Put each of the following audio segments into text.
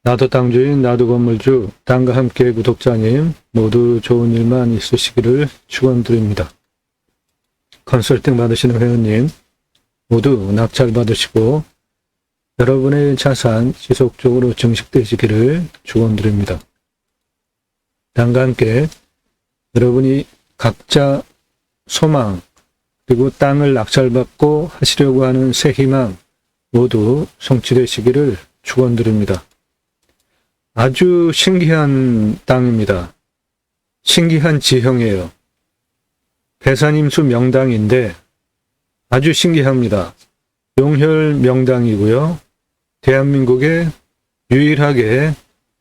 나도 땅주인, 나도 건물주, 땅과 함께 구독자님 모두 좋은 일만 있으시기를 축원드립니다. 컨설팅 받으시는 회원님 모두 낙찰 받으시고 여러분의 자산 지속적으로 증식되시기를 축원드립니다. 땅과 함께 여러분이 각자 소망 그리고 땅을 낙찰받고 하시려고 하는 새 희망 모두 성취되시기를 축원드립니다. 아주 신기한 땅입니다. 신기한 지형이에요. 배산임수 명당인데 아주 신기합니다. 용혈 명당이고요. 대한민국에 유일하게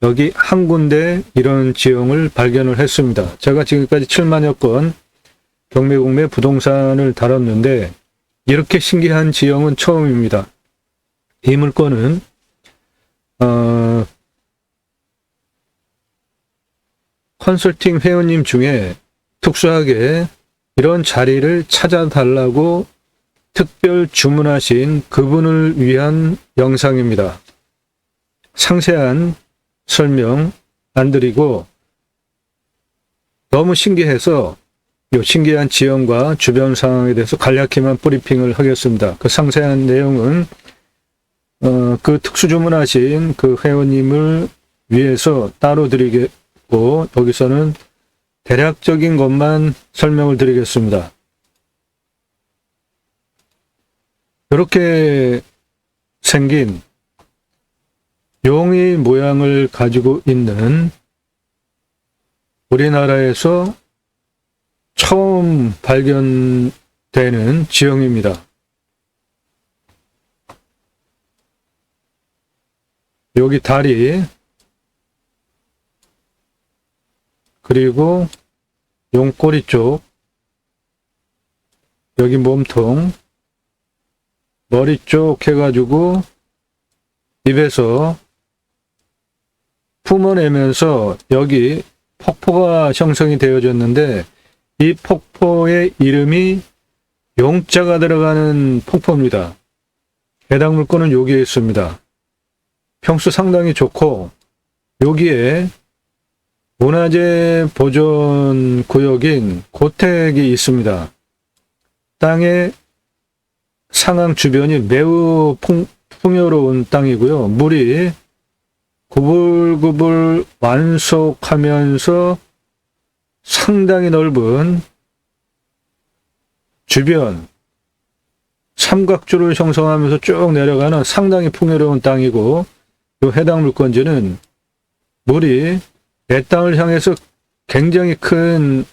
여기 한 군데 이런 지형을 발견을 했습니다. 제가 지금까지 7만여 건 경매공매 부동산을 다뤘는데 이렇게 신기한 지형은 처음입니다. 이 물건은 컨설팅 회원님 중에 특수하게 이런 자리를 찾아달라고 특별 주문하신 그분을 위한 영상입니다. 상세한 설명 안 드리고 너무 신기해서 이 신기한 지형과 주변 상황에 대해서 간략히만 브리핑을 하겠습니다. 그 상세한 내용은 그 특수 주문하신 그 회원님을 위해서 따로 드리겠고 여기서는 대략적인 것만 설명을 드리겠습니다. 이렇게 생긴 용의 모양을 가지고 있는 우리나라에서 처음 발견되는 지형입니다. 여기 다리 그리고 용꼬리 쪽 여기 몸통 머리 쪽 해가지고 입에서 품어내면서 여기 폭포가 형성이 되어졌는데 이 폭포의 이름이 용자가 들어가는 폭포입니다. 해당 물건은 여기에 있습니다. 평수 상당히 좋고 여기에 문화재 보존 구역인 고택이 있습니다. 땅의 상황 주변이 매우 풍요로운 땅이고요. 물이 구불구불 완속하면서 상당히 넓은 주변 삼각주를 형성하면서 쭉 내려가는 상당히 풍요로운 땅이고 이 해당 물건지는 물이 내 땅을 향해서 굉장히 큰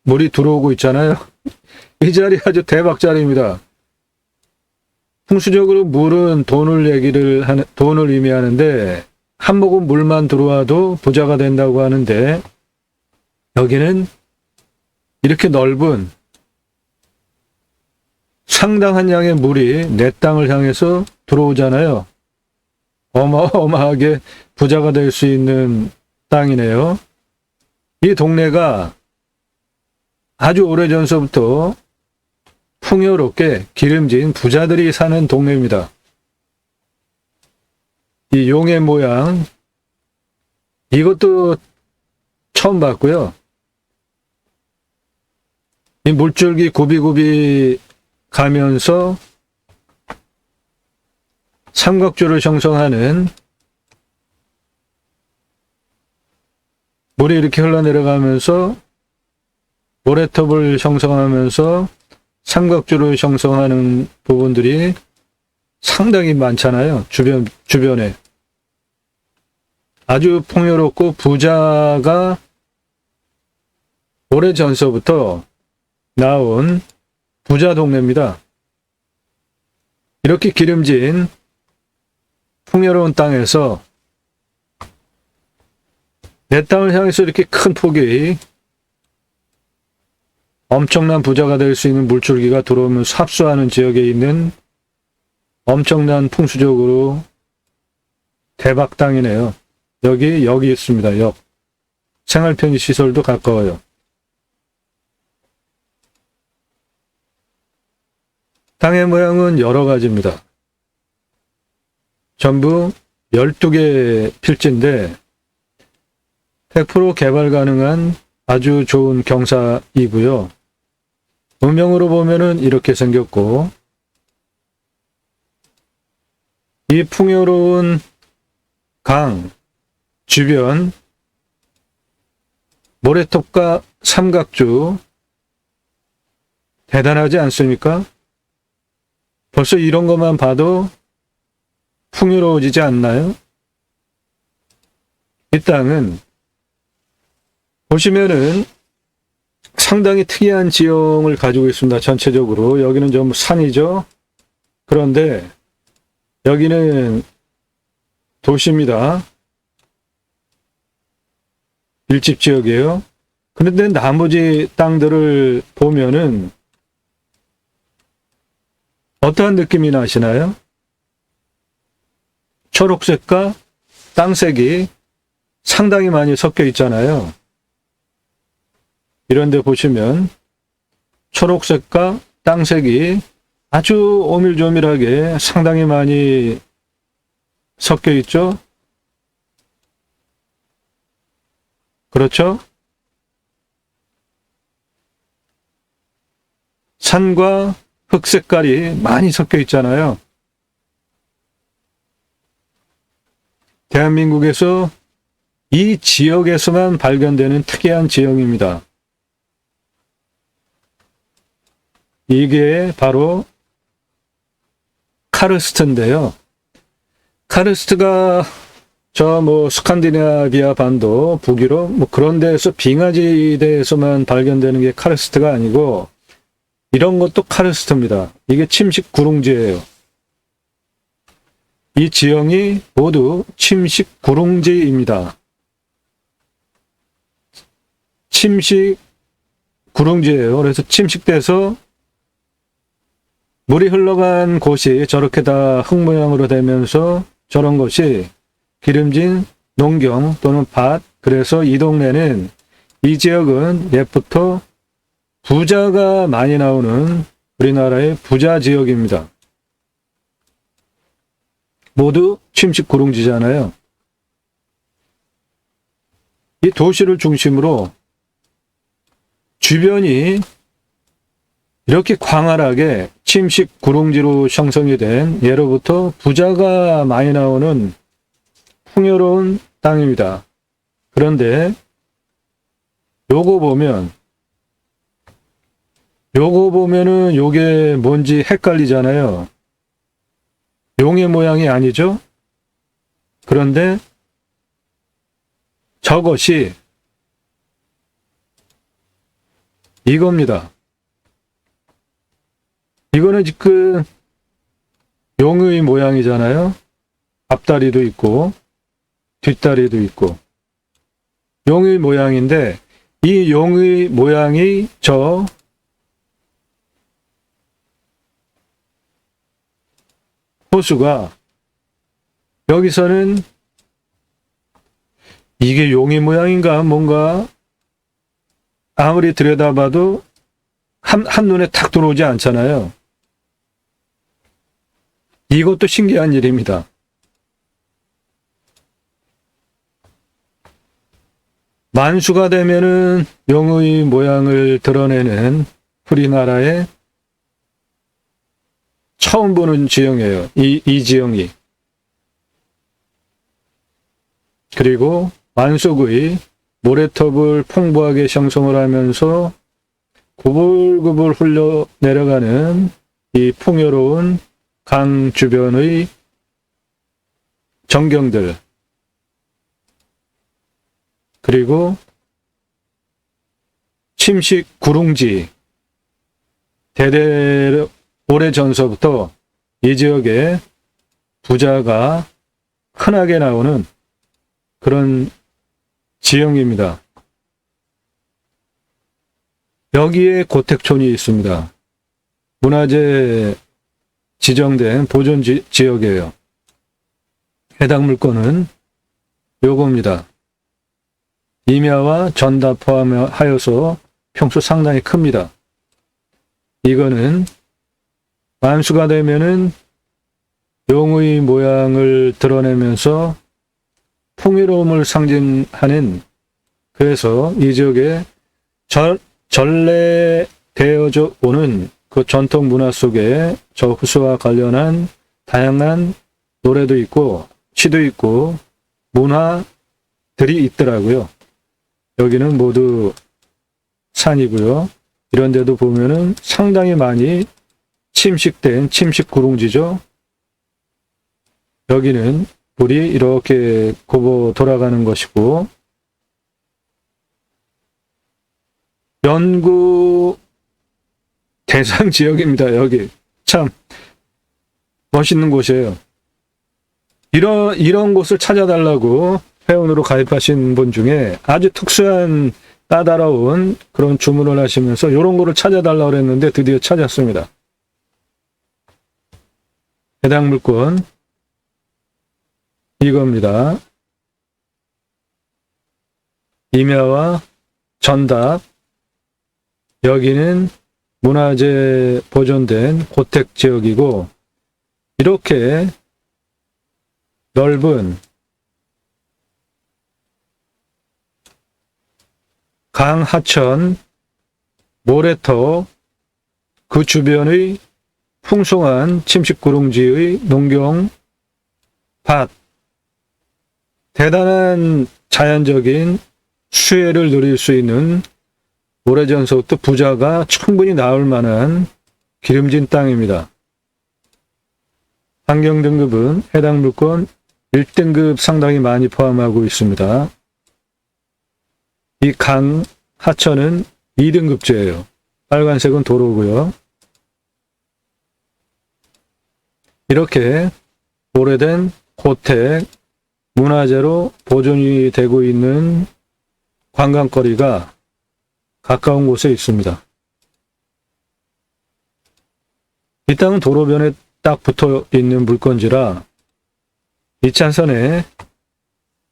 물이 들어오고 있잖아요. 이 자리 아주 대박 자리입니다. 풍수적으로 물은 돈을 의미하는데 한 모금 물만 들어와도 부자가 된다고 하는데 여기는 이렇게 넓은 상당한 양의 물이 내 땅을 향해서 들어오잖아요. 어마어마하게 부자가 될 수 있는 땅이네요. 이 동네가 아주 오래전서부터 풍요롭게 기름진 부자들이 사는 동네입니다. 이 용의 모양 이것도 처음 봤고요. 이 물줄기 굽이굽이 가면서 삼각주를 형성하는 물이 이렇게 흘러내려가면서 모래톱을 형성하면서 삼각주를 형성하는 부분들이 상당히 많잖아요. 주변에. 아주 풍요롭고 부자가 오래전서부터 나온 부자 동네입니다. 이렇게 기름진 풍요로운 땅에서 내 땅을 향해서 이렇게 큰 폭이 엄청난 부자가 될 수 있는 물줄기가 들어오면서 합수하는 지역에 있는 엄청난 풍수적으로 대박 땅이네요. 여기 있습니다. 역. 생활편의 시설도 가까워요. 땅의 모양은 여러 가지입니다. 전부 12개 필지인데 100% 개발 가능한 아주 좋은 경사이고요. 음영으로 보면은 이렇게 생겼고, 이 풍요로운 강 주변 모래톱과 삼각주 대단하지 않습니까? 벌써 이런 것만 봐도 풍요로워지지 않나요? 이 땅은 보시면은 상당히 특이한 지형을 가지고 있습니다. 전체적으로 여기는 좀 산이죠. 그런데 여기는 도시입니다. 밀집 지역이에요. 그런데 나머지 땅들을 보면은 어떠한 느낌이 나시나요? 초록색과 땅색이 상당히 많이 섞여 있잖아요. 이런 데 보시면 초록색과 땅색이 아주 오밀조밀하게 상당히 많이 섞여 있죠. 그렇죠? 산과 흙 색깔이 많이 섞여 있잖아요. 대한민국에서 이 지역에서만 발견되는 특이한 지형입니다. 이게 바로 카르스트인데요. 카르스트가 저 스칸디나비아 반도, 북유럽 그런 데에서 빙하지대에서만 발견되는 게 카르스트가 아니고 이런 것도 카르스트입니다. 이게 침식 구릉지예요. 이 지형이 모두 침식 구릉지입니다. 침식 구릉지예요. 그래서 침식돼서 물이 흘러간 곳이 저렇게 다 흙 모양으로 되면서 저런 것이 기름진 농경 또는 밭, 그래서 이 동네는, 이 지역은 옛부터 부자가 많이 나오는 우리나라의 부자 지역입니다. 모두 침식 구릉지잖아요. 이 도시를 중심으로 주변이 이렇게 광활하게 침식 구릉지로 형성이 된 예로부터 부자가 많이 나오는 풍요로운 땅입니다. 그런데 요거 보면은 요게 뭔지 헷갈리잖아요. 용의 모양이 아니죠? 그런데 저것이 이겁니다. 이거는 지금 용의 모양이잖아요. 앞다리도 있고 뒷다리도 있고 용의 모양인데, 이 용의 모양이 저 호수가, 여기서는 이게 용의 모양인가 뭔가 아무리 들여다봐도 한눈에 탁 들어오지 않잖아요. 이것도 신기한 일입니다. 만수가 되면은 용의 모양을 드러내는 우리나라의 처음 보는 지형이에요. 이 지형이. 그리고 만석의 모래톱을 풍부하게 형성을 하면서 구불구불 흘러 내려가는 이 풍요로운 강 주변의 전경들, 그리고 침식 구릉지, 대대 오래전서부터 이 지역에 부자가 흔하게 나오는 그런 지형입니다. 여기에 고택촌이 있습니다. 문화재 지정된 보존 지역이에요. 해당 물건은 요겁니다. 임야와 전다 포함하여서 평수 상당히 큽니다. 이거는 만수가 되면은 용의 모양을 드러내면서 풍요로움을 상징하는, 그래서 이 지역에 전래되어져 오는 그 전통 문화 속에 저 후수와 관련한 다양한 노래도 있고 시도 있고 문화들이 있더라고요. 여기는 모두 산이고요. 이런 데도 보면은 상당히 많이 침식된 침식 구릉지죠. 여기는 물이 이렇게 굽어 돌아가는 것이고, 연구 대상 지역입니다. 여기 참 멋있는 곳이에요. 이런 곳을 찾아달라고 회원으로 가입하신 분 중에 아주 특수한 까다로운 그런 주문을 하시면서 이런 거를 찾아달라고 그랬는데 드디어 찾았습니다. 해당 물건 이겁니다. 임야와 전답. 여기는 문화재 보존된 고택 지역이고, 이렇게 넓은 강 하천, 모래터, 그 주변의 풍성한 침식구릉지의 농경, 밭, 대단한 자연적인 수혜를 누릴 수 있는 오래전서부터 부자가 충분히 나올 만한 기름진 땅입니다. 환경 등급은 해당 물건 1등급 상당히 많이 포함하고 있습니다. 이 강 하천은 2등급제예요. 빨간색은 도로고요. 이렇게 오래된 고택, 문화재로 보존이 되고 있는 관광거리가 가까운 곳에 있습니다. 이 땅은 도로변에 딱 붙어 있는 물건지라 2차선에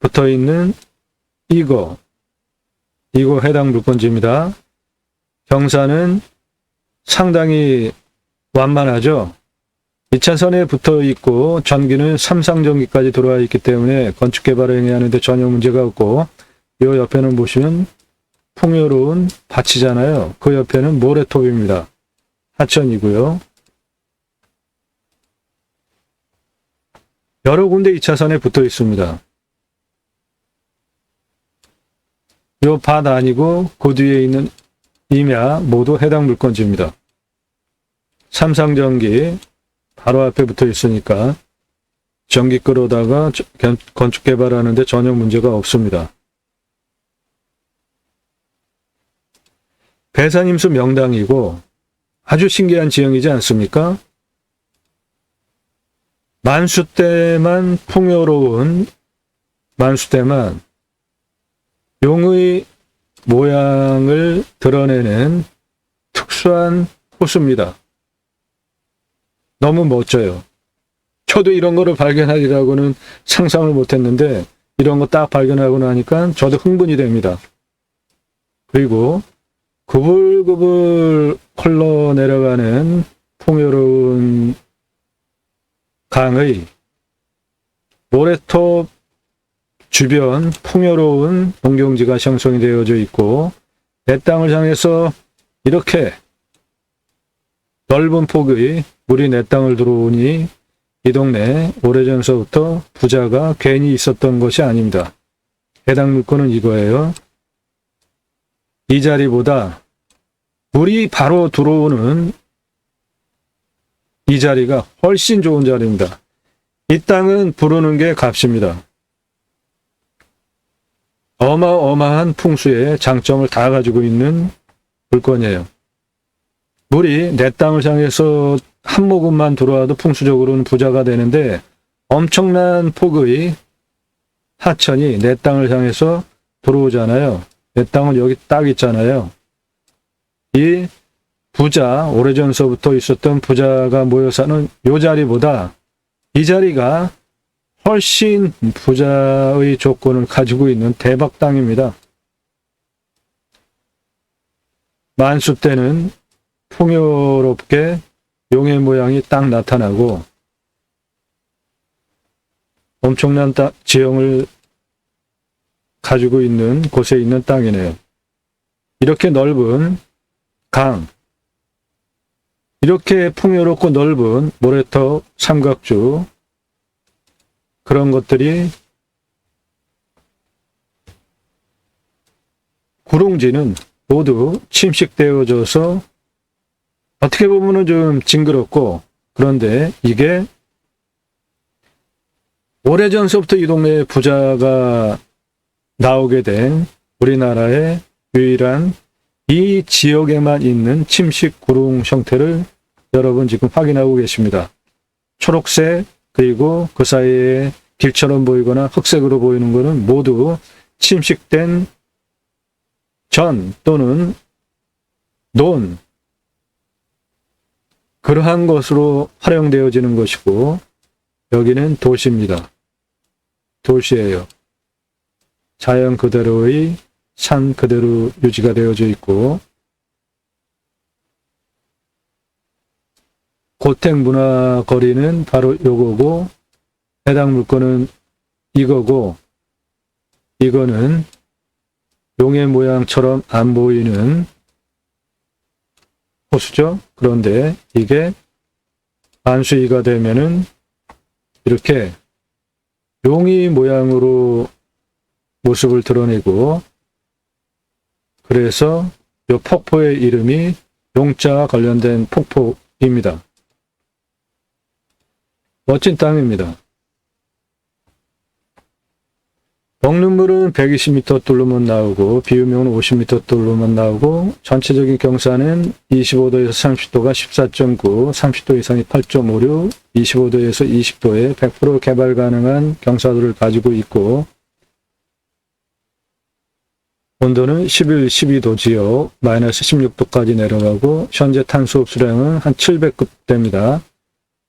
붙어 있는 이거 해당 물건지입니다. 경사는 상당히 완만하죠. 2차선에 붙어 있고 전기는 삼상전기까지 들어와 있기 때문에 건축 개발을 행위하는데 전혀 문제가 없고, 이 옆에는 보시면 풍요로운 밭이잖아요. 그 옆에는 모래톱입니다. 하천이고요. 여러 군데 2차선에 붙어 있습니다. 요 밭 아니고 그 뒤에 있는 임야 모두 해당 물건지입니다. 삼상전기 바로 앞에 붙어 있으니까 전기 끌어다가 건축 개발하는데 전혀 문제가 없습니다. 배산임수 명당이고 아주 신기한 지형이지 않습니까? 만수 때만 풍요로운, 만수 때만 용의 모양을 드러내는 특수한 호수입니다. 너무 멋져요. 저도 이런 거를 발견하리라고는 상상을 못했는데 이런 거 딱 발견하고 나니까 저도 흥분이 됩니다. 그리고 구불구불 흘러내려가는 풍요로운 강의 모래톱 주변 풍요로운 농경지가 형성이 되어져 있고, 내 땅을 향해서 이렇게 넓은 폭의 물이 내 땅을 들어오니 이 동네 오래전서부터 부자가 괜히 있었던 것이 아닙니다. 해당 물건은 이거예요. 이 자리보다 물이 바로 들어오는 이 자리가 훨씬 좋은 자리입니다. 이 땅은 부르는 게 값입니다. 어마어마한 풍수의 장점을 다 가지고 있는 물건이에요. 물이 내 땅을 향해서 한 모금만 들어와도 풍수적으로는 부자가 되는데, 엄청난 폭의 하천이 내 땅을 향해서 들어오잖아요. 내 땅은 여기 딱 있잖아요. 이 부자, 오래전서부터 있었던 부자가 모여 사는 이 자리보다 이 자리가 훨씬 부자의 조건을 가지고 있는 대박 땅입니다. 만수 때는 풍요롭게 용의 모양이 딱 나타나고, 엄청난 지형을 가지고 있는 곳에 있는 땅이네요. 이렇게 넓은 강, 이렇게 풍요롭고 넓은 모래톱, 삼각주, 그런 것들이 구릉지는 모두 침식되어져서 어떻게 보면 좀 징그럽고, 그런데 이게 오래전서부터 이 동네에 부자가 나오게 된 우리나라의 유일한 이 지역에만 있는 침식 구릉 형태를 여러분 지금 확인하고 계십니다. 초록색, 그리고 그 사이에 길처럼 보이거나 흑색으로 보이는 것은 모두 침식된 전 또는 논, 그러한 것으로 활용되어지는 것이고, 여기는 도시입니다. 도시예요. 자연 그대로의 산 그대로 유지가 되어져 있고, 고택문화거리는 바로 요거고, 해당 물건은 이거고, 이거는 용의 모양처럼 안 보이는 호수죠. 그런데 이게 반수위가 되면은 이렇게 용의 모양으로 모습을 드러내고, 그래서 이 폭포의 이름이 용자와 관련된 폭포입니다. 멋진 땅입니다. 먹는 물은 120m 뚫르면 나오고, 비우면 50m 뚫르면 나오고, 전체적인 경사는 25도에서 30도가 14.9, 30도 이상이 8.56, 25도에서 20도에 100% 개발 가능한 경사도를 가지고 있고, 온도는 11, 12도 지역, 마이너스 16도까지 내려가고, 현재 탄소 흡수량은 한 700급 됩니다.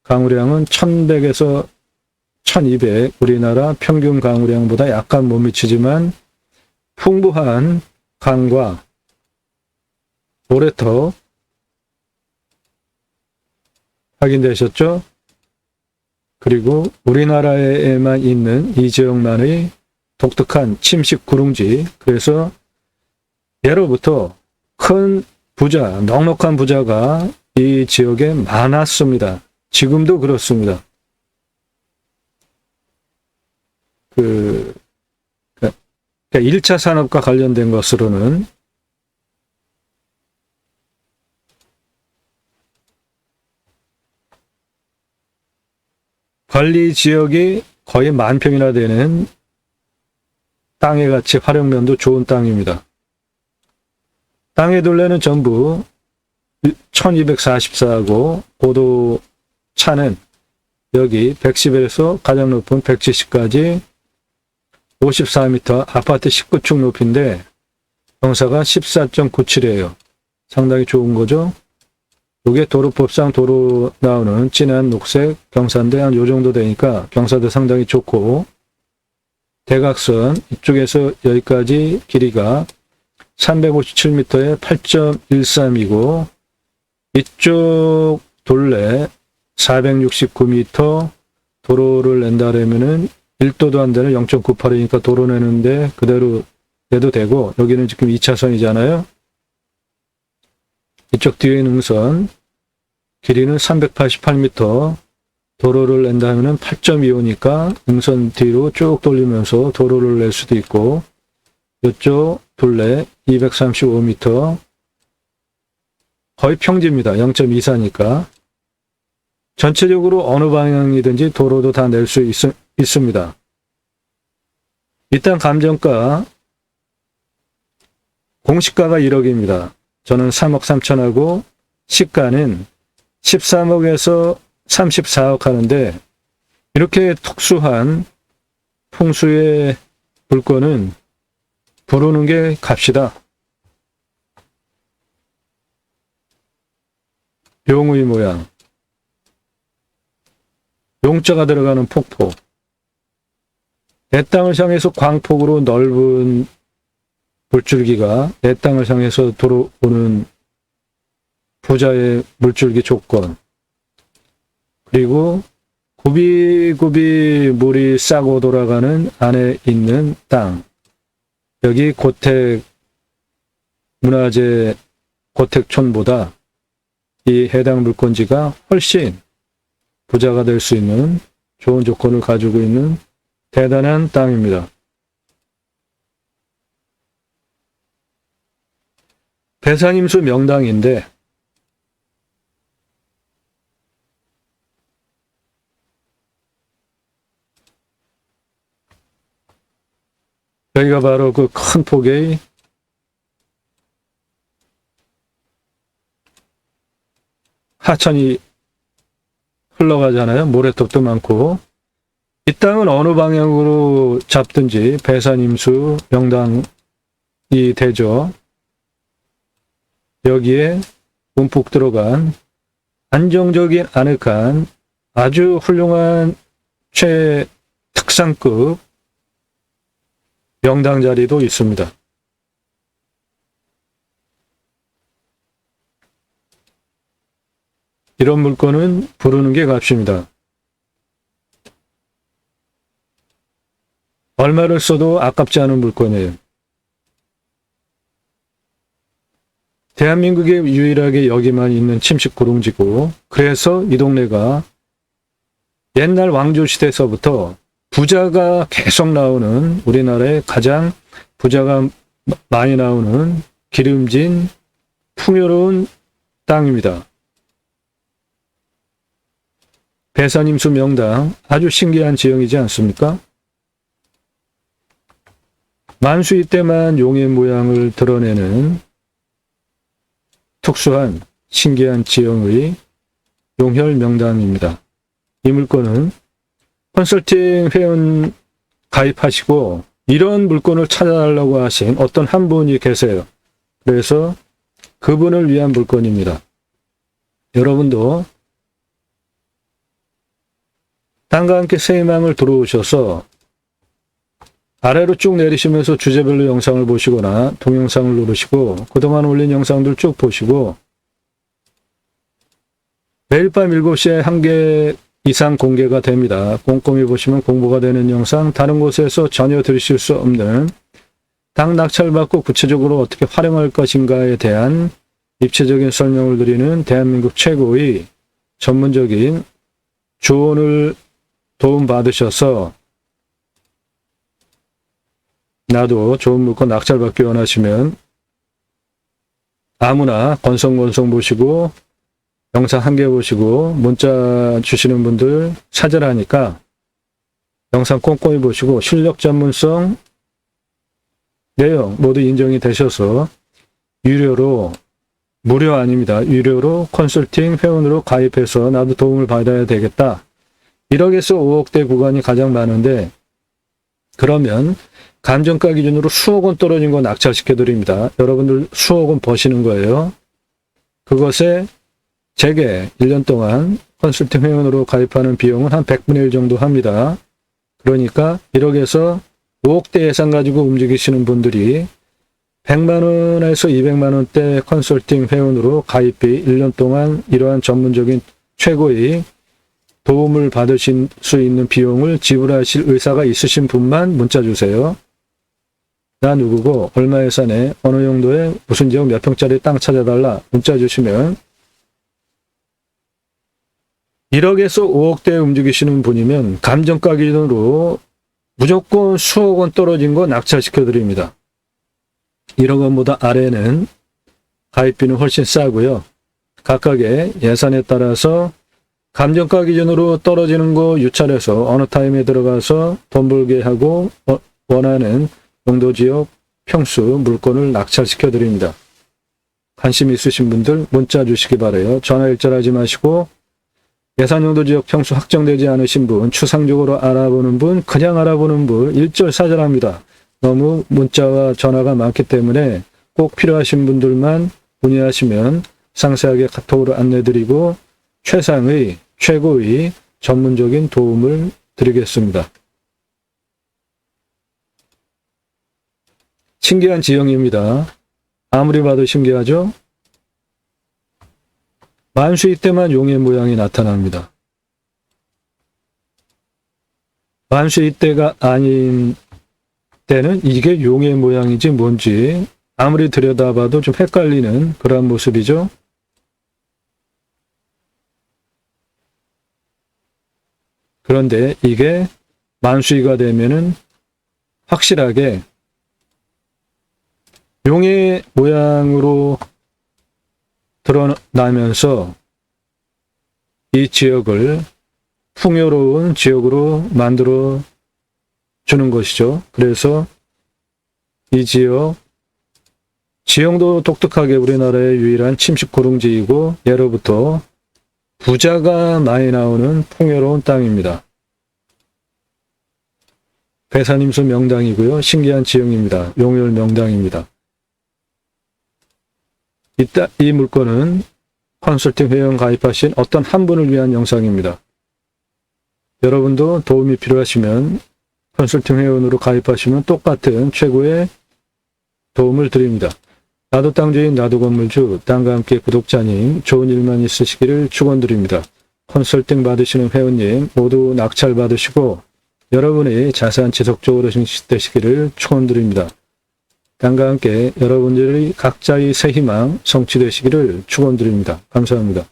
강우량은 1100에서 1200, 우리나라 평균 강우량보다 약간 못 미치지만 풍부한 강과 모래톱 확인되셨죠? 그리고 우리나라에만 있는 이 지역만의 독특한 침식 구릉지, 그래서 예로부터 큰 부자, 넉넉한 부자가 이 지역에 많았습니다. 지금도 그렇습니다. 그러니까 1차 산업과 관련된 것으로는 관리 지역이 거의 10,000평이나 되는 땅의 가치 활용면도 좋은 땅입니다. 땅의 둘레는 전부 1244하고 고도 차는 여기 110에서 가장 높은 170까지 54m, 아파트 19층 높이인데 경사가 14.97이에요. 상당히 좋은 거죠. 이게 도로법상 도로 나오는 진한 녹색 경사인데 한 요 정도 되니까 경사도 상당히 좋고, 대각선 이쪽에서 여기까지 길이가 357m에 8.13이고, 이쪽 둘레 469m, 도로를 낸다 그러면은 1도도 안 되는 0.98이니까 도로 내는데 그대로 내도 되고, 여기는 지금 2차선이잖아요. 이쪽 뒤에 능선 길이는 388m, 도로를 낸다 하면은 8.25니까 능선 뒤로 쭉 돌리면서 도로를 낼 수도 있고, 이쪽 둘레 235m, 거의 평지입니다. 0.24니까 전체적으로 어느 방향이든지 도로도 다 낼 수 있습니다. 일단 감정가, 공시가가 1억입니다. 저는 3억 3천하고 시가는 13억에서 34억 하는데, 이렇게 특수한 풍수의 물건은 부르는 게 값이다. 용의 모양, 용자가 들어가는 폭포, 내 땅을 향해서 광폭으로 넓은 물줄기가 내 땅을 향해서 들어오는 부자의 물줄기 조건, 그리고 구비구비 물이 싸고 돌아가는 안에 있는 땅. 여기 고택 문화재 고택촌보다 이 해당 물건지가 훨씬 부자가 될 수 있는 좋은 조건을 가지고 있는 대단한 땅입니다. 배산임수 명당인데 여기가 바로 그 큰 폭의 하천이 흘러가잖아요. 모래톱도 많고. 이 땅은 어느 방향으로 잡든지 배산임수 명당이 되죠. 여기에 움푹 들어간 안정적인 아늑한 아주 훌륭한 최특상급 명당 자리도 있습니다. 이런 물건은 부르는 게 값입니다. 얼마를 써도 아깝지 않은 물건이에요. 대한민국에 유일하게 여기만 있는 침식 구릉지고, 그래서 이 동네가 옛날 왕조시대서부터 부자가 계속 나오는, 우리나라에 가장 부자가 많이 나오는 기름진 풍요로운 땅입니다. 배산임수 명당, 아주 신기한 지형이지 않습니까? 만수이 때만 용의 모양을 드러내는 특수한 신기한 지형의 용혈 명당입니다. 이 물건은 컨설팅 회원 가입하시고 이런 물건을 찾아달라고 하신 어떤 한 분이 계세요. 그래서 그분을 위한 물건입니다. 여러분도 땅과 함께 새희망을 들어오셔서 아래로 쭉 내리시면서 주제별로 영상을 보시거나 동영상을 누르시고 그동안 올린 영상들 쭉 보시고 매일 밤 7시에 1개 이상 공개가 됩니다. 꼼꼼히 보시면 공부가 되는 영상, 다른 곳에서 전혀 들으실 수 없는 땅 낙찰받고 구체적으로 어떻게 활용할 것인가에 대한 입체적인 설명을 드리는 대한민국 최고의 전문적인 조언을 도움받으셔서 나도 좋은 물건 낙찰받기 원하시면 아무나 건성건성 보시고 영상 1개 보시고 문자 주시는 분들 찾으라니까 영상 꼼꼼히 보시고 실력 전문성 내용 모두 인정이 되셔서 유료로, 무료 아닙니다. 유료로 컨설팅 회원으로 가입해서 나도 도움을 받아야 되겠다. 1억에서 5억대 구간이 가장 많은데 그러면 감정가 기준으로 수억 원 떨어진 거 낙찰시켜 드립니다. 여러분들 수억 원 버시는 거예요. 그것에 제게 1년 동안 컨설팅 회원으로 가입하는 비용은 한 100분의 1 정도 합니다. 그러니까 1억에서 5억대 예산 가지고 움직이시는 분들이 100만원에서 200만원대 컨설팅 회원으로 가입비 1년 동안 이러한 전문적인 최고의 도움을 받으실 수 있는 비용을 지불하실 의사가 있으신 분만 문자 주세요. 나 누구고 얼마 예산에 어느 정도의 무슨 지역 몇 평짜리 땅 찾아달라 문자 주시면 1억에서 5억대에 움직이시는 분이면 감정가 기준으로 무조건 수억 원 떨어진 거 낙찰시켜 드립니다. 1억 원보다 아래는 가입비는 훨씬 싸고요. 각각의 예산에 따라서 감정가 기준으로 떨어지는 거 유찰해서 어느 타임에 들어가서 돈 벌게 하고 원하는 용도지역 평수 물건을 낙찰시켜 드립니다. 관심 있으신 분들 문자 주시기 바라요. 전화 일절하지 마시고 예산 용도지역 평수 확정되지 않으신 분, 추상적으로 알아보는 분, 그냥 알아보는 분 일절사절합니다. 너무 문자와 전화가 많기 때문에 꼭 필요하신 분들만 문의하시면 상세하게 카톡으로 안내드리고 최상의 최고의 전문적인 도움을 드리겠습니다. 신기한 지형입니다. 아무리 봐도 신기하죠? 만수이 때만 용의 모양이 나타납니다. 만수의 때가 아닌 때는 이게 용의 모양인지 뭔지 아무리 들여다봐도 좀 헷갈리는 그런 모습이죠. 그런데 이게 만수이가 되면은 확실하게 용의 모양으로 드러나면서 이 지역을 풍요로운 지역으로 만들어 주는 것이죠. 그래서 이 지형도 독특하게 우리나라의 유일한 침식 고릉지이고 예로부터 부자가 많이 나오는 풍요로운 땅입니다. 배산임수 명당이고요. 신기한 지형입니다. 용열 명당입니다. 이 물건은 컨설팅 회원 가입하신 어떤 한 분을 위한 영상입니다. 여러분도 도움이 필요하시면 컨설팅 회원으로 가입하시면 똑같은 최고의 도움을 드립니다. 나도 땅주인 나도 건물주 땅과 함께 구독자님 좋은 일만 있으시기를 축원드립니다. 컨설팅 받으시는 회원님 모두 낙찰 받으시고 여러분의 자산 지속적으로 되시기를 축원드립니다. 땅과 함께 여러분들의 각자의 새 희망 성취되시기를 축원드립니다. 감사합니다.